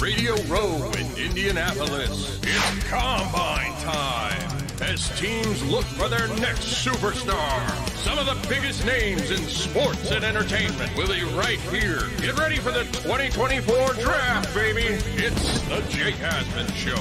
Radio Row in Indianapolis. It's Combine time as teams look for their next superstar. Some of the biggest names in sports and entertainment will be right here. Get ready for the 2024 draft, baby. It's the Jake Asman Show.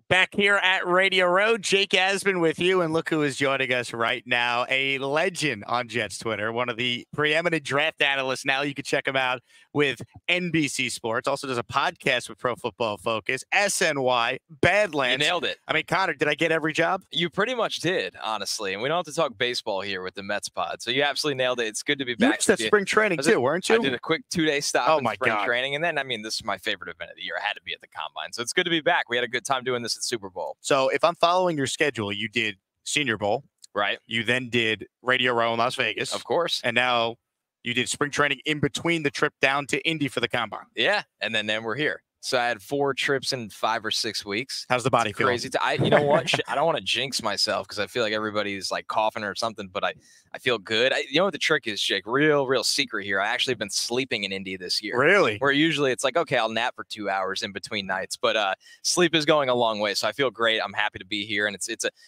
Back here at Radio Row, Jake Asman with you, and look who is joining us right now, a legend on Jets Twitter, one of the preeminent draft analysts. Now you can check him out with NBC Sports. Also does a podcast with Pro Football Focus, SNY, Badlands. You nailed it. I mean, Connor, did I get every job? You pretty much did, honestly. And we don't have to talk baseball here with the Mets pod. So you absolutely nailed it. It's good to be back. You were at spring training too, weren't you? I did a quick 2-day stop in spring God. training. And then, I mean, this is my favorite event of the year. I had to be at the Combine. So it's good to be back. We had a good time doing this at Super Bowl. So if I'm following your schedule, you did Senior Bowl. Right. You then did Radio Row in Las Vegas. Of course. And now you did spring training in between the trip down to Indy for the Combine. Yeah. And then we're here. So I had 4 trips in 5 or 6 weeks. How's the body feeling? Crazy. You know what? I don't want to jinx myself because I feel like everybody's like coughing or something, but I feel good. You know what the trick is, Jake? Real secret here. I actually have been sleeping in Indy this year. Really? Where usually it's like, okay, I'll nap for 2 hours in between nights, but sleep is going a long way. So I feel great. I'm happy to be here. And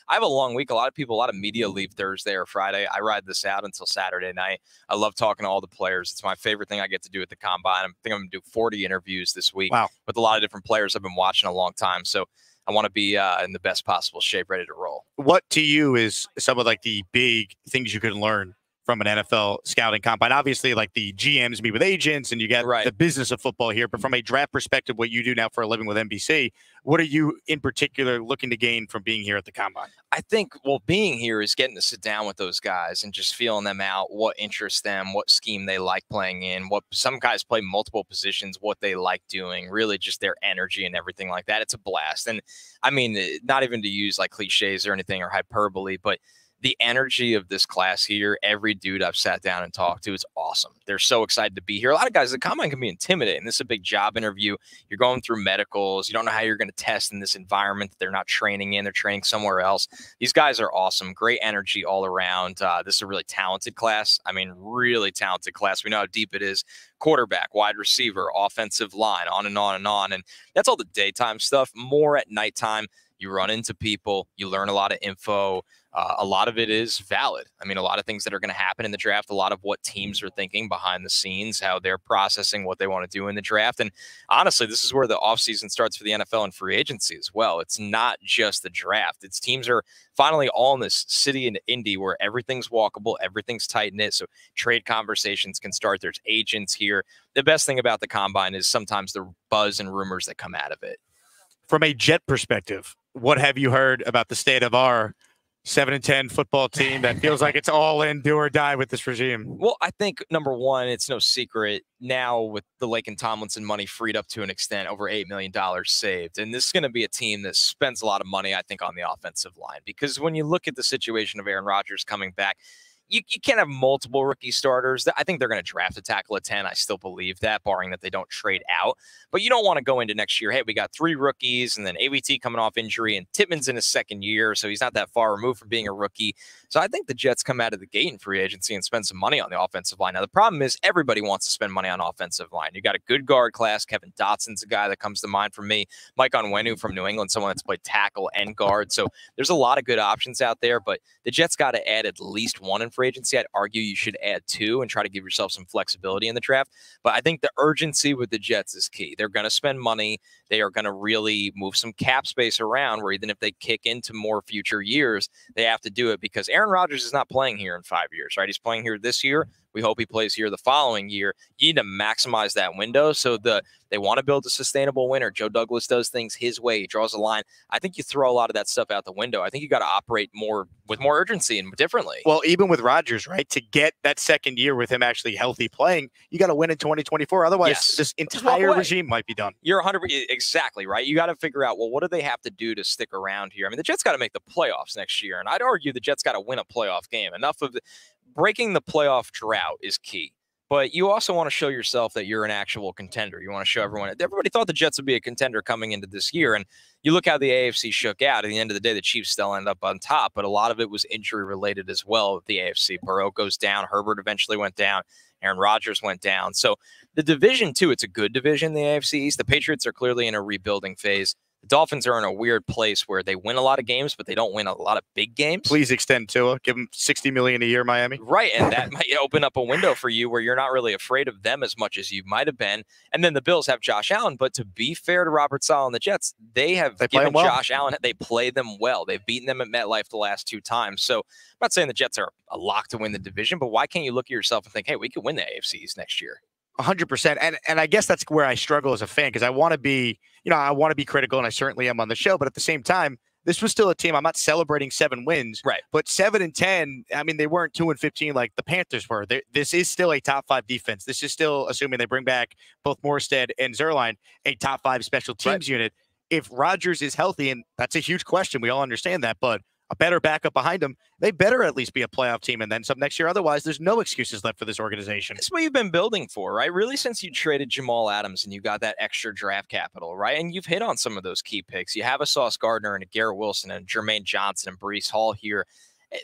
I have a long week. A lot of media leave Thursday or Friday. I ride this out until Saturday night. I love talking to all the players. It's my favorite thing I get to do at the Combine. I think I'm going to do 40 interviews this week. Wow. With a lot of different players I've been watching a long time. So I want to be in the best possible shape, ready to roll. What to you is some of like the big things you can learn from an NFL scouting combine? Obviously, like the GMs meet with agents and you get the business of football here. But from a draft perspective, what you do now for a living with NBC, what are you in particular looking to gain from being here at the Combine? I think, being here is getting to sit down with those guys and just feeling them out, what interests them, what scheme they like playing in, what some guys play multiple positions, what they like doing, really just their energy and everything like that. It's a blast. And I mean, not even to use like cliches or anything or hyperbole, but the energy of this class here, every dude I've sat down and talked to is awesome. They're so excited to be here. A lot of guys, the Combine can be intimidating. This is a big job interview. You're going through medicals. You don't know how you're going to test in this environment that they're not training in. They're training somewhere else. These guys are awesome. Great energy all around. This is a really talented class. I mean, really talented class. We know how deep it is. Quarterback, wide receiver, offensive line, on and on and on. And that's all the daytime stuff. More at nighttime. You run into people. You learn a lot of info. A lot of it is valid. I mean, a lot of things that are going to happen in the draft, a lot of what teams are thinking behind the scenes, how they're processing what they want to do in the draft. And honestly, this is where the offseason starts for the NFL and free agency as well. It's not just the draft. It's teams are finally all in this city in Indy where everything's walkable, everything's tight-knit, so trade conversations can start. There's agents here. The best thing about the Combine is sometimes the buzz and rumors that come out of it. From a Jet perspective, what have you heard about the state of our 7-10 football team that feels like it's all in, do or die with this regime? Well, I think, number one, it's no secret now with the Lake and Tomlinson money freed up to an extent, over $8 million saved. And this is going to be a team that spends a lot of money, I think, on the offensive line. Because when you look at the situation of Aaron Rodgers coming back, you can't have multiple rookie starters. I think they're going to draft a tackle at 10. I still believe that, barring that they don't trade out. But you don't want to go into next year, hey, we got 3 rookies, and then ABT coming off injury, and Tittman's in his second year, so he's not that far removed from being a rookie. So I think the Jets come out of the gate in free agency and spend some money on the offensive line. Now, the problem is everybody wants to spend money on offensive line. You got a good guard class. Kevin Dotson's a guy that comes to mind for me. Mike Onwenu from New England, someone that's played tackle and guard. So there's a lot of good options out there, but the Jets got to add at least 1 in free agency. I'd argue you should add 2 and try to give yourself some flexibility in the draft. But I think the urgency with the Jets is key. They're going to spend money. They are going to really move some cap space around where even if they kick into more future years, they have to do it because Aaron Rodgers is not playing here in 5 years, right? He's playing here this year. We hope he plays here the following year. You need to maximize that window. So they want to build a sustainable winner. Joe Douglas does things his way. He draws a line. I think you throw a lot of that stuff out the window. I think you got to operate more with more urgency and differently. Well, even with Rodgers, right, to get that second year with him actually healthy playing, you got to win in 2024. Otherwise, this entire regime might be done. You're 100% exactly right. You got to figure out, well, what do they have to do to stick around here? I mean, the Jets got to make the playoffs next year, and I'd argue the Jets got to win a playoff game. Enough of breaking the playoff drought is key. but you also want to show yourself that you're an actual contender. You want to show everybody thought the Jets would be a contender coming into this year. And you look how the AFC shook out. At the end of the day, the Chiefs still end up on top, but a lot of it was injury related as well with the AFC. Burrow goes down. Herbert eventually went down. Aaron Rodgers went down. So the division, too, it's a good division, the AFC East. The Patriots are clearly in a rebuilding phase. The Dolphins are in a weird place where they win a lot of games, but they don't win a lot of big games. Please extend Tua. Give them $60 million a year, Miami. Right, and that might open up a window for you where you're not really afraid of them as much as you might have been. And then the Bills have Josh Allen, but to be fair to Robert Saleh and the Jets, they have given Josh Allen, they play them well. They've beaten them at MetLife the last 2 times. So I'm not saying the Jets are a lock to win the division, but why can't you look at yourself and think, hey, we could win the AFC East next year? 100%. And I guess that's where I struggle as a fan, because I want to be, I want to be critical, and I certainly am on the show. But at the same time, this was still a team. I'm not celebrating 7 wins, right? But 7-10. I mean, they weren't 2-15 like the Panthers were. This is still a top 5 defense. This is still, assuming they bring back both Morstead and Zerline, a top 5 special teams unit. If Rodgers is healthy, and that's a huge question, we all understand that, but a better backup behind them, they better at least be a playoff team and then some next year. Otherwise, there's no excuses left for this organization. It's what you've been building for, right? Really, since you traded Jamal Adams and you got that extra draft capital, right? And you've hit on some of those key picks. You have a Sauce Gardner and a Garrett Wilson and Jermaine Johnson and Breece Hall here.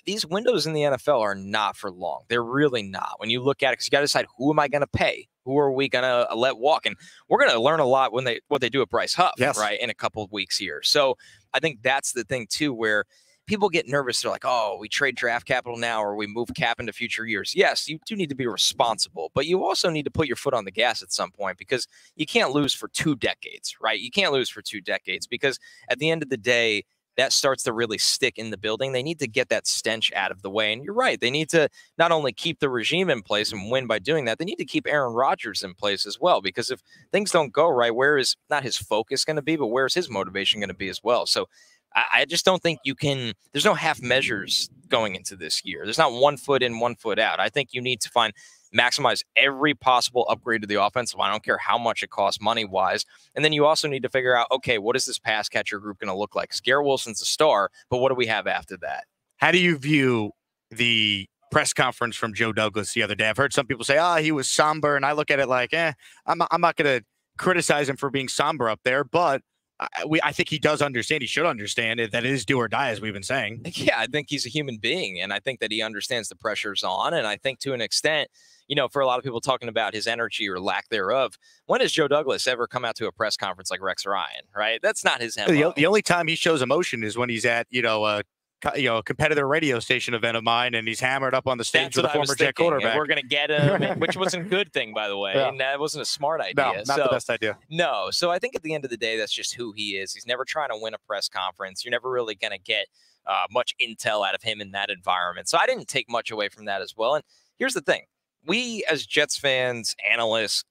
These windows in the NFL are not for long. They're really not. When you look at it, because you got to decide, who am I going to pay? Who are we going to let walk? And we're going to learn a lot when what they do with Bryce Huff, right, in a couple of weeks here. So I think that's the thing, too, where people get nervous. They're like, oh, we trade draft capital now or we move cap into future years. Yes, you do need to be responsible, but you also need to put your foot on the gas at some point, because you can't lose for 2 decades, right? You can't lose for 2 decades, because at the end of the day, that starts to really stick in the building. They need to get that stench out of the way. And you're right. They need to not only keep the regime in place and win by doing that, they need to keep Aaron Rodgers in place as well, because if things don't go right, where is not his focus going to be, but where's his motivation going to be as well? So I just don't think you can, there's no half measures going into this year. There's not 1 foot in, 1 foot out. I think you need to maximize every possible upgrade to the offensive line. I don't care how much it costs money-wise. And then you also need to figure out, okay, what is this pass catcher group going to look like? Because Garrett Wilson's a star, but what do we have after that? How do you view the press conference from Joe Douglas the other day? I've heard some people say, he was somber, and I look at it like, I'm not going to criticize him for being somber up there, but I think he does understand. He should understand it, that it is do or die, as we've been saying. Yeah, I think he's a human being, and I think that he understands the pressure's on. And I think to an extent, for a lot of people talking about his energy or lack thereof, when has Joe Douglas ever come out to a press conference like Rex Ryan, right? That's not his MO. The only time he shows emotion is when he's at, a competitor radio station event of mine, and he's hammered up on the stage with a former Jet quarterback. And we're going to get him, which wasn't a good thing, by the way. Yeah. And that wasn't a smart idea. No, not the best idea. No. So I think at the end of the day, that's just who he is. He's never trying to win a press conference. You're never really going to get much intel out of him in that environment. So I didn't take much away from that as well. And here's the thing. We as Jets fans, analysts,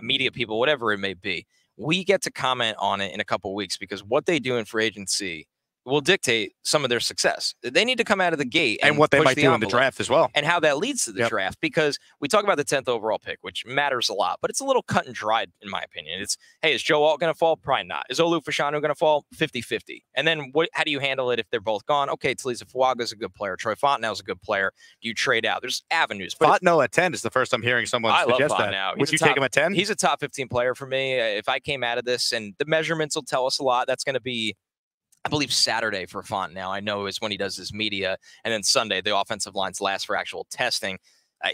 media people, whatever it may be, we get to comment on it in a couple of weeks, because what they do in free agency will dictate some of their success. They need to come out of the gate and what they might do in the draft as well, and how that leads to the draft, because we talk about the 10th overall pick, which matters a lot, but it's a little cut and dried in my opinion. It's, hey, is Joe Alt going to fall? Probably not. Is Olu Fashanu going to fall? 50-50. And then how do you handle it if they're both gone? Okay, Talisa Fuaga is a good player. Troy Fontenot is a good player. Do you trade out? There's avenues. Fontenot at 10 is the first I'm hearing someone suggest that. Would you take him at 10? He's a top 15 player for me. If I came out of this, and the measurements will tell us a lot, that's going to be, I believe, Saturday for Fontenot, I know, is when he does his media. And then Sunday, the offensive lines last for actual testing.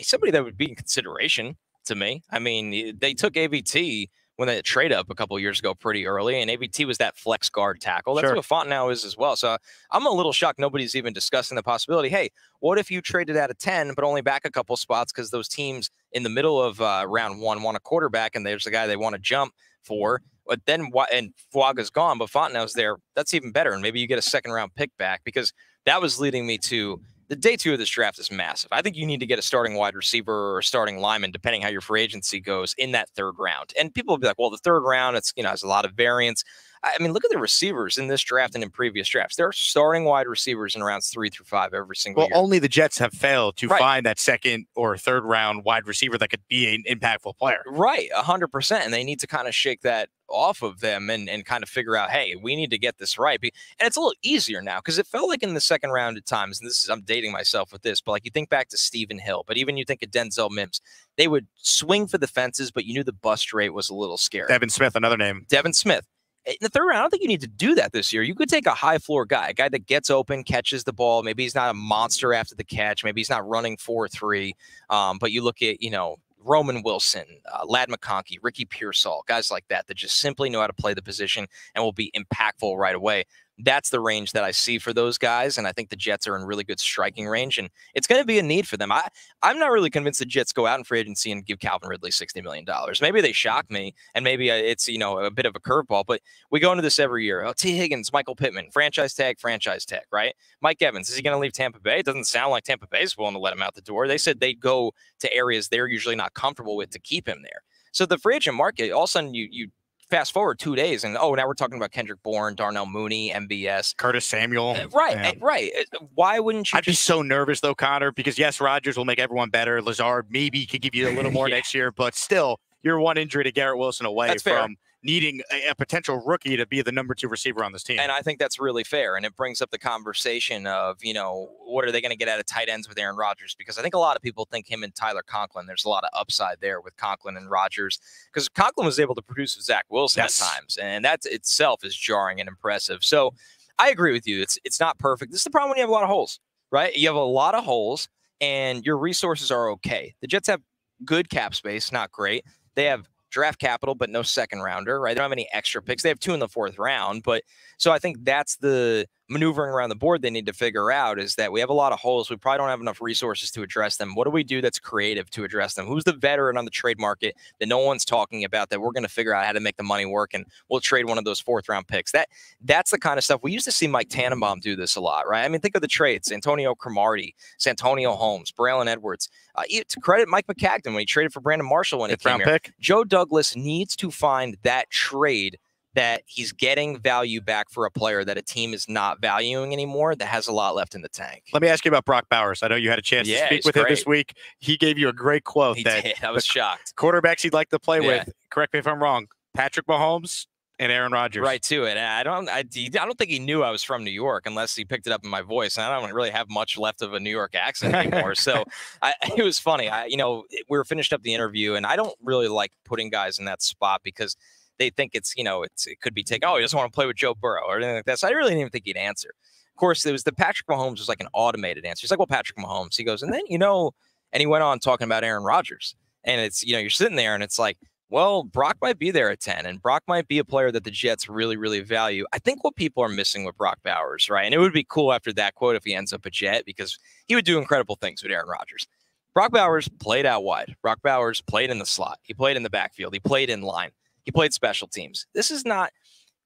Somebody that would be in consideration to me. I mean, they took AVT when they trade up a couple of years ago pretty early, and AVT was that flex guard tackle. That's what Fontenot is as well. So I'm a little shocked nobody's even discussing the possibility. Hey, what if you traded out of 10, but only back a couple spots because those teams in the middle of round 1 want a quarterback, and there's a guy they want to jump for. But then, and Fuaga's gone, but Fontenot's there. That's even better. And maybe you get a second-round pick back, because that was leading me to the day 2 of this draft is massive. I think you need to get a starting wide receiver or a starting lineman, depending how your free agency goes, in that 3rd round. And people will be like, well, the 3rd round, it's, has a lot of variance. I mean, look at the receivers in this draft and in previous drafts. There are starting wide receivers in rounds 3 through 5 every single year. Well, only the Jets have failed to find that 2nd or 3rd round wide receiver that could be an impactful player. Right, 100%. And they need to kind of shake that off of them and kind of figure out, hey, we need to get this right. And it's a little easier now because it felt like in the second round at times, and I'm dating myself with this, but like you think back to Stephen Hill, but even you think of Denzel Mims, they would swing for the fences, but you knew the bust rate was a little scary. Devin Smith, another name. Devin Smith. In the third round, I don't think you need to do that this year. You could take a high floor guy, a guy that gets open, catches the ball. Maybe he's not a monster after the catch. Maybe he's not running 4.3. But you look at, Roman Wilson, Ladd McConkey, Ricky Pearsall, guys like that just simply know how to play the position and will be impactful right away. That's the range that I see for those guys, and I think the Jets are in really good striking range, and it's going to be a need for them. I'm not really convinced the Jets go out in free agency and give Calvin Ridley $60 million. Maybe they shock me, and maybe it's a bit of a curveball, but we go into this every year. Oh, T. Higgins, Michael Pittman, franchise tag, right? Mike Evans, is he going to leave Tampa Bay? It doesn't sound like Tampa Bay is willing to let him out the door. They said they'd go to areas they're usually not comfortable with to keep him there. So the free agent market, all of a sudden you fast forward 2 days and, now we're talking about Kendrick Bourne, Darnell Mooney, MBS. Curtis Samuel. Right. Why wouldn't you I'd be so nervous, though, Connor, because, yes, Rodgers will make everyone better. Lazard maybe could give you a little more next year, but still, you're one injury to Garrett Wilson away from needing a potential rookie to be the number 2 receiver on this team. And I think that's really fair. And it brings up the conversation of, what are they going to get out of tight ends with Aaron Rodgers? Because I think a lot of people think him and Tyler Conklin, there's a lot of upside there with Conklin and Rodgers, because Conklin was able to produce with Zach Wilson at times. And that itself is jarring and impressive. So I agree with you. It's not perfect. This is the problem when you have a lot of holes, right? You have a lot of holes and your resources are okay. The Jets have good cap space, not great. They have draft capital, but no second rounder, right? They don't have any extra picks. They have 2 in the 4th round. But so I think that's the maneuvering around the board they need to figure out, is that we have a lot of holes. We probably don't have enough resources to address them. What do we do that's creative to address them? Who's the veteran on the trade market that no one's talking about that we're going to figure out how to make the money work, and we'll trade one of those 4th round picks? That's the kind of stuff we used to see Mike Tannenbaum do this a lot, right? I mean, think of the trades: Antonio Cromartie, Santonio Holmes, Braylon Edwards. To credit Mike McCagden when he traded for Brandon Marshall when he came here. Joe Douglas needs to find that trade that he's getting value back for a player that a team is not valuing anymore, that has a lot left in the tank. Let me ask you about Brock Bowers. I know you had a chance to speak with him this week. He gave you a great quote. He did. I was shocked. Quarterbacks he'd like to play with, correct me if I'm wrong, Patrick Mahomes and Aaron Rodgers. Right to it. And I don't think he knew I was from New York unless he picked it up in my voice. And I don't really have much left of a New York accent anymore. So it was funny. We were finished up the interview, and I don't really like putting guys in that spot because they think it could be taken. Oh, he doesn't want to play with Joe Burrow or anything like that. So I really didn't even think he'd answer. Of course, it was the Patrick Mahomes was like an automated answer. He's like, well, Patrick Mahomes. He goes, and then, and he went on talking about Aaron Rodgers. And it's, you're sitting there and it's like, well, Brock might be there at 10, and Brock might be a player that the Jets really, really value. I think what people are missing with Brock Bowers, right? And it would be cool after that quote if he ends up a Jet, because he would do incredible things with Aaron Rodgers. Brock Bowers played out wide. Brock Bowers played in the slot. He played in the backfield. He played in line. He played special teams. This is not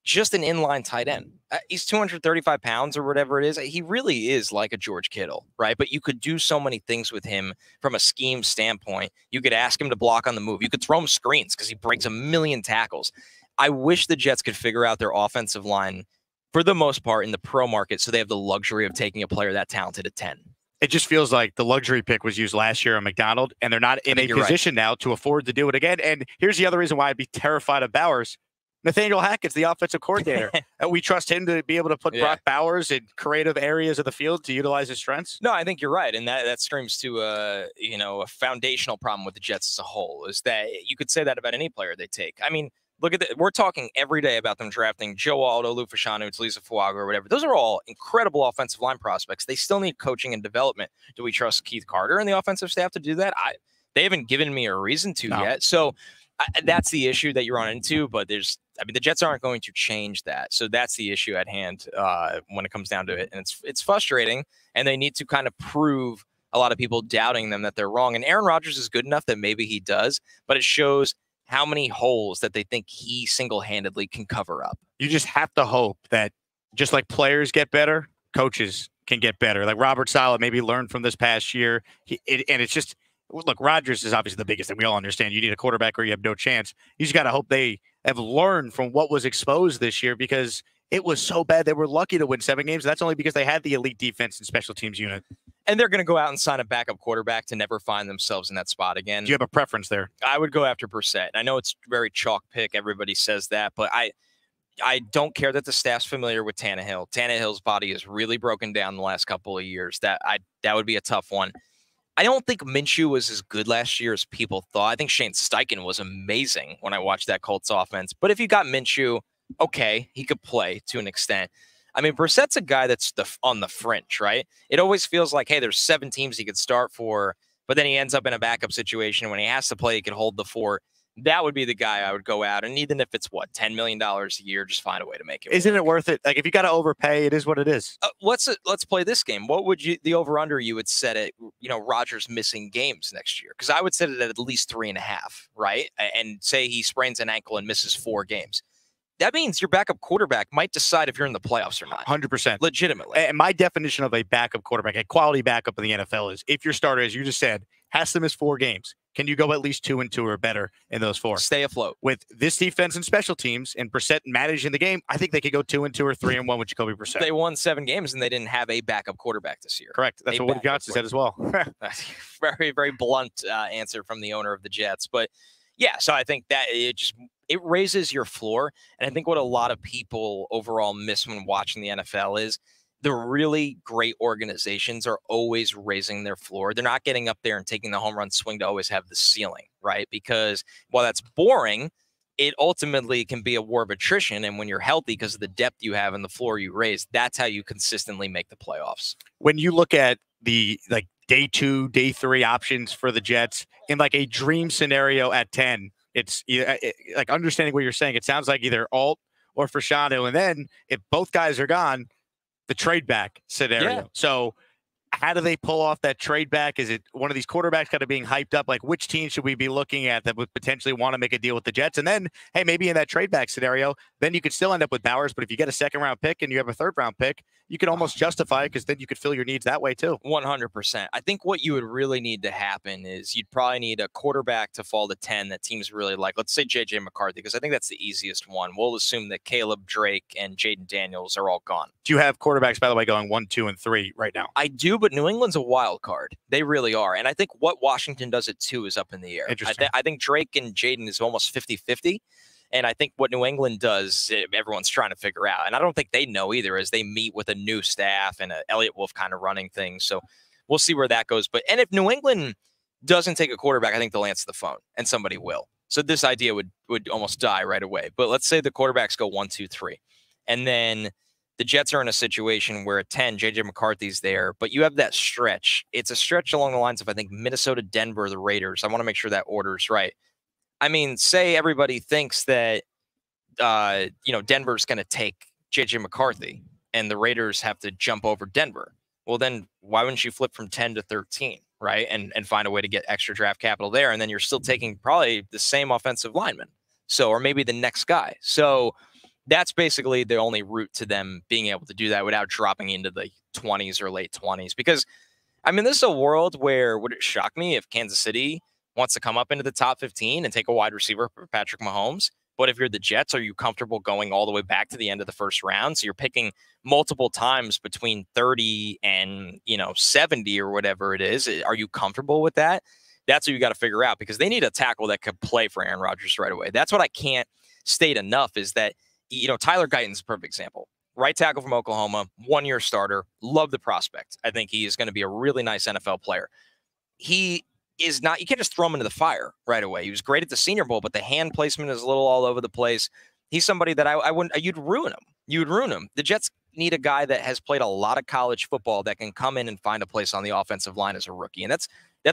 just an inline tight end. He's 235 pounds or whatever it is. He really is like a George Kittle, right? But you could do so many things with him from a scheme standpoint. You could ask him to block on the move. You could throw him screens because he breaks a million tackles. I wish the Jets could figure out their offensive line for the most part in the pro market, so they have the luxury of taking a player that talented at 10. It just feels like the luxury pick was used last year on McDonald, and they're not in a position now to afford to do it again. And here's the other reason why I'd be terrified of Bowers. Nathaniel Hackett's the offensive coordinator. And we trust him to be able to put Brock Bowers in creative areas of the field to utilize his strengths. No, I think you're right. And that screams to a foundational problem with the Jets as a whole, is that you could say that about any player they take. I mean, look at we're talking every day about them drafting Joe Aldo, Lou Fashanu, Talisa Fuaga, or whatever. Those are all incredible offensive line prospects. They still need coaching and development. Do we trust Keith Carter and the offensive staff to do that? They haven't given me a reason to yet. So that's the issue that you're on into. But the Jets aren't going to change that. So that's the issue at hand when it comes down to it. And it's frustrating. And they need to kind of prove a lot of people doubting them that they're wrong. And Aaron Rodgers is good enough that maybe he does, but it shows how many holes that they think he single-handedly can cover up. You just have to hope that just like players get better, coaches can get better. Like Robert Saleh maybe learned from this past year. And it's just, look, Rodgers is obviously the biggest thing. We all understand you need a quarterback or you have no chance. You just got to hope they have learned from what was exposed this year, because it was so bad. They were lucky to win 7 games. And that's only because they had the elite defense and special teams unit. And they're going to go out and sign a backup quarterback to never find themselves in that spot again. Do you have a preference there? I would go after Brissett. I know it's very chalk pick. Everybody says that, but I don't care that the staff's familiar with Tannehill. Tannehill's body is really broken down the last couple of years. That would be a tough one. I don't think Minshew was as good last year as people thought. I think Shane Steichen was amazing when I watched that Colts offense. But if you got Minshew, okay, he could play to an extent. I mean, Brissett's a guy that's on the fringe, right? It always feels like, hey, there's 7 teams he could start for, but then he ends up in a backup situation. When he has to play, he can hold the fort. That would be the guy I would go out. And even if it's, $10 million a year, just find a way to make it work. Isn't it worth it? Like, if you got to overpay, it is what it is. Let's play this game. What would the over-under you would set it, Rodgers missing games next year? Because I would set it at least 3.5, right? And say he sprains an ankle and misses 4 games. That means your backup quarterback might decide if you're in the playoffs or not. 100%. Legitimately. And my definition of a backup quarterback, a quality backup in the NFL, is if your starter, as you just said, has to miss 4 games, can you go at least 2-2 or better in those 4? Stay afloat. With this defense and special teams and Brissett managing the game, I think they could go 2-2 or 3-1 with Jacoby Brissett. They won 7 games and they didn't have a backup quarterback this year. Correct. That's what Woody Johnson said as well. Very, very blunt answer from the owner of the Jets. But yeah, so I think that it raises your floor. And I think what a lot of people overall miss when watching the NFL is the really great organizations are always raising their floor. They're not getting up there and taking the home run swing to always have the ceiling, right? Because while that's boring, it ultimately can be a war of attrition. And when you're healthy because of the depth you have and the floor you raise, that's how you consistently make the playoffs. When you look at the day 2, day 3 options for the Jets in like a dream scenario at 10, it's like understanding what you're saying. It sounds like either Alt or Frashano. And then if both guys are gone, the trade back scenario. Yeah. So how do they pull off that trade back? Is it one of these quarterbacks kind of being hyped up? Like, which team should we be looking at that would potentially want to make a deal with the Jets? And then, hey, maybe in that trade back scenario, then you could still end up with Bowers. But if you get a 2nd-round pick and you have a 3rd-round pick, you could almost justify it because then you could fill your needs that way too. 100%. I think what you would really need to happen is you'd probably need a quarterback to fall to 10 that teams really like. Let's say J.J. McCarthy, because I think that's the easiest one. We'll assume that Caleb Drake and Jaden Daniels are all gone. Do you have quarterbacks, by the way, going 1, 2, and 3 right now? I do, but New England's a wild card. They really are. And I think what Washington does at 2 is up in the air. Interesting. I think Drake and Jaden is almost 50-50. And I think what New England does, everyone's trying to figure out. And I don't think they know either as they meet with a new staff and Elliott Wolf kind of running things. So we'll see where that goes. And if New England doesn't take a quarterback, I think they'll answer the phone and somebody will. So this idea would almost die right away. But let's say the quarterbacks go 1, 2, 3. And then the Jets are in a situation where at 10, J.J. McCarthy's there, but you have that stretch. It's a stretch along the lines of, I think, Minnesota, Denver, the Raiders. I want to make sure that order's right. I mean, say everybody thinks that, Denver's going to take J.J. McCarthy and the Raiders have to jump over Denver. Well, then why wouldn't you flip from 10 to 13, right? And find a way to get extra draft capital there. And then you're still taking probably the same offensive lineman. So, or maybe the next guy. So that's basically the only route to them being able to do that without dropping into the 20s or late 20s. Because, I mean, this is a world where would it shock me if Kansas City wants to come up into the top 15 and take a wide receiver for Patrick Mahomes? But if you're the Jets, are you comfortable going all the way back to the end of the first round? So you're picking multiple times between 30 and, 70 or whatever it is. Are you comfortable with that? That's what you got to figure out because they need a tackle that could play for Aaron Rodgers right away. That's what I can't state enough is that, Tyler Guyton's a perfect example. Right tackle from Oklahoma, 1-year starter. Love the prospect. I think he is going to be a really nice NFL player. He is not, you can't just throw him into the fire right away. He was great at the Senior Bowl, but the hand placement is a little all over the place. He's somebody that I wouldn't, you'd ruin him. You would ruin him. The Jets need a guy that has played a lot of college football that can come in and find a place on the offensive line as a rookie. And that's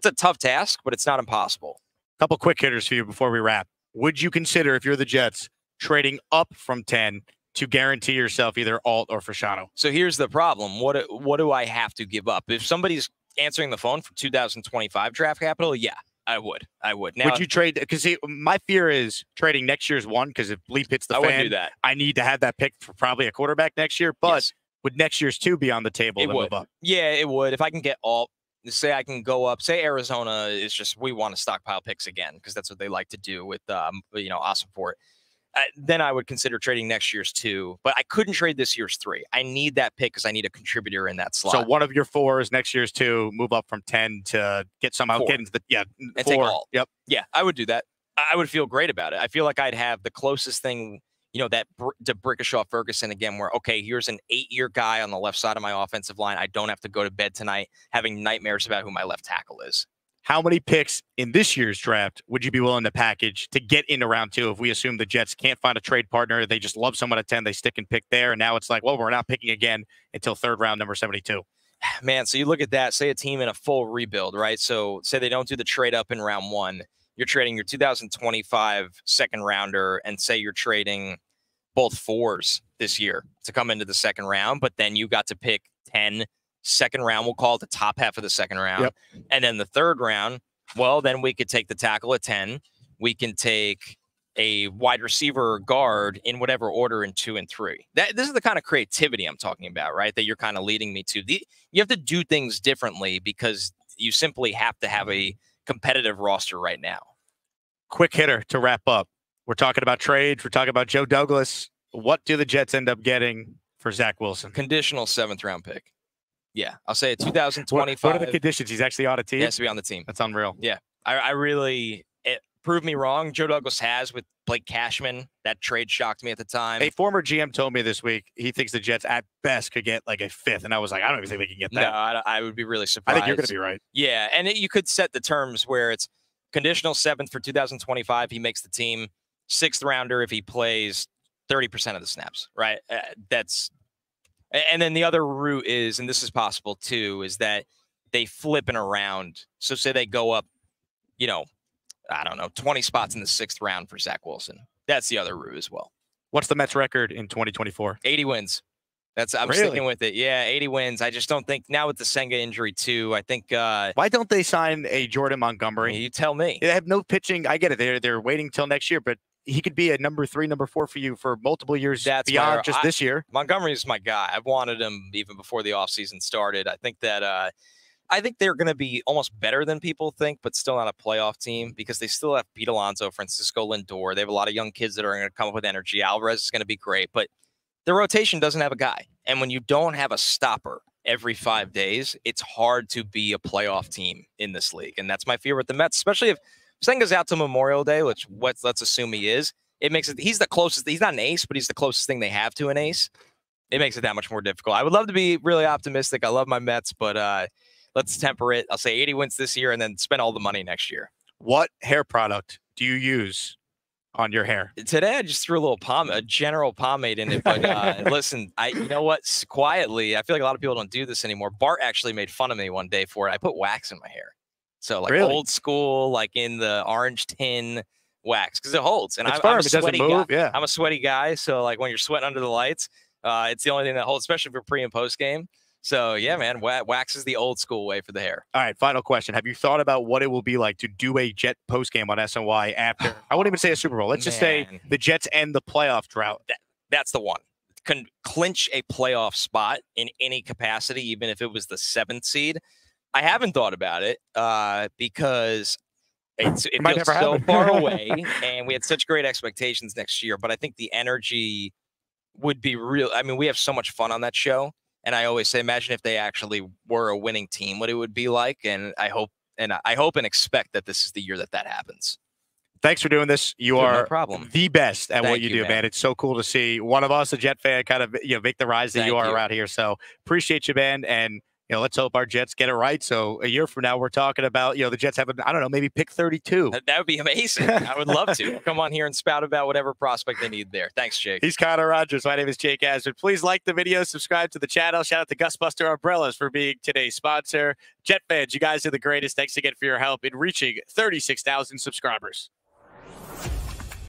a tough task, but it's not impossible. Couple quick hitters for you before we wrap. Would you consider, if you're the Jets, trading up from 10 to guarantee yourself either Alt or Frashano? So here's the problem. What do I have to give up? If somebody's answering the phone for 2025 draft capital, yeah, I would. Now, would you trade? Because my fear is trading next year's one. Because if Bleep hits the fan, wouldn't do that. I need to have that pick for probably a quarterback next year. But yes, would next year's 2 be on the table? It would. Move up? Yeah, it would. If I can get Alt, say I can go up. Say Arizona is just we want to stockpile picks again because that's what they like to do with Ossenfort. then I would consider trading next year's 2, but I couldn't trade this year's 3. I need that pick because I need a contributor in that slot. So one of your 4s next year's 2, move up from 10 to get somehow 4. get into the and 4. Take all. Yep. Yeah, I would do that. I would feel great about it. I feel like I'd have the closest thing, that to Brickashaw Ferguson again, where, okay, here's an 8-year guy on the left side of my offensive line. I don't have to go to bed tonight having nightmares about who my left tackle is. How many picks in this year's draft would you be willing to package to get into round 2 if we assume the Jets can't find a trade partner? They just love someone at 10, they stick and pick there, and now it's like, well, we're not picking again until 3rd round, number 72. Man, so you look at that, say a team in a full rebuild, right? So say they don't do the trade up in round 1. You're trading your 2025 second rounder, and say you're trading both 4s this year to come into the 2nd round, but then you got to pick 10 second round. We'll call it the top half of the 2nd round. Yep. And then the 3rd round, well, then we could take the tackle at 10. We can take a wide receiver or guard in whatever order in 2 and 3. This is the kind of creativity I'm talking about, right? That you're kind of leading me to. You have to do things differently because you simply have to have a competitive roster right now. Quick hitter to wrap up. We're talking about trades. We're talking about Joe Douglas. What do the Jets end up getting for Zach Wilson? Conditional 7th round pick. Yeah, I'll say a 2025. What are the conditions? He's actually on a team? He has to be on the team. That's unreal. Yeah, I really, it proved me wrong. Joe Douglas has with Blake Cashman. That trade shocked me at the time. A former GM told me this week he thinks the Jets at best could get like a 5th. And I was like, I don't even think they can get that. No, I would be really surprised. I think you're going to be right. Yeah, and you could set the terms where it's conditional 7th for 2025. He makes the team. 6th rounder if he plays 30% of the snaps, right? And then the other route is, and this is possible too, is that they flip it around. So say they go up, I don't know, 20 spots in the 6th round for Zach Wilson. That's the other route as well. What's the Mets record in 2024? 80 wins. I'm Really? sticking with it. Yeah, 80 wins. I just don't think now with the Senga injury too. I think. Why don't they sign a Jordan Montgomery? You tell me. They have no pitching. I get it. They're waiting till next year, but he could be a number 3, number 4 for you for multiple years beyond just this year. Montgomery is my guy. I've wanted him even before the offseason started. I think that I think they're going to be almost better than people think, but still not a playoff team because they still have Pete Alonso, Francisco Lindor. They have a lot of young kids that are going to come up with energy. Alvarez is going to be great, but the rotation doesn't have a guy. And when you don't have a stopper every 5 days, it's hard to be a playoff team in this league. And that's my fear with the Mets, especially if Senga's out to Memorial Day, which let's assume he is. It makes it, he's the closest, he's not an ace, but he's the closest thing they have to an ace. It makes it that much more difficult. I would love to be really optimistic. I love my Mets, but let's temper it. I'll say 80 wins this year and then spend all the money next year. What hair product do you use on your hair? Today, I just threw a general pomade in it. But listen, you know what? Quietly, I feel like a lot of people don't do this anymore. Bart actually made fun of me one day for it. I put wax in my hair. So like Really? old school, like in the orange tin wax, because it holds. And It's I'm firm. a It doesn't sweaty move. guy. Yeah. I'm a sweaty guy. So like when you're sweating under the lights, it's the only thing that holds, especially for pre and post game. So yeah, man, wax is the old school way for the hair. All right, final question. Have you thought about what it will be like to do a Jet post game on SNY after, I won't even say a Super Bowl. Let's just say the Jets end the playoff drought. That's the one. Can clinch a playoff spot in any capacity, even if it was the 7th seed. I haven't thought about it because it feels so far away, and we had such great expectations next year. But I think the energy would be real. I mean, we have so much fun on that show, and I always say, imagine if they actually were a winning team, what it would be like. And I hope and expect that this is the year that happens. Thanks for doing this. You are the best at what you do, man. It's so cool to see one of us, a Jet fan, kind of make the rise that you are around here. So appreciate you, man. And let's hope our Jets get it right. So a year from now, we're talking about, the Jets have, I don't know, maybe pick 32. That would be amazing. I would love to come on here and spout about whatever prospect they need there. Thanks, Jake. He's Connor Rogers. My name is Jake Asman. Please like the video, subscribe to the channel. Shout out to Gusbuster Umbrellas for being today's sponsor. Jet fans, you guys are the greatest. Thanks again for your help in reaching 36,000 subscribers.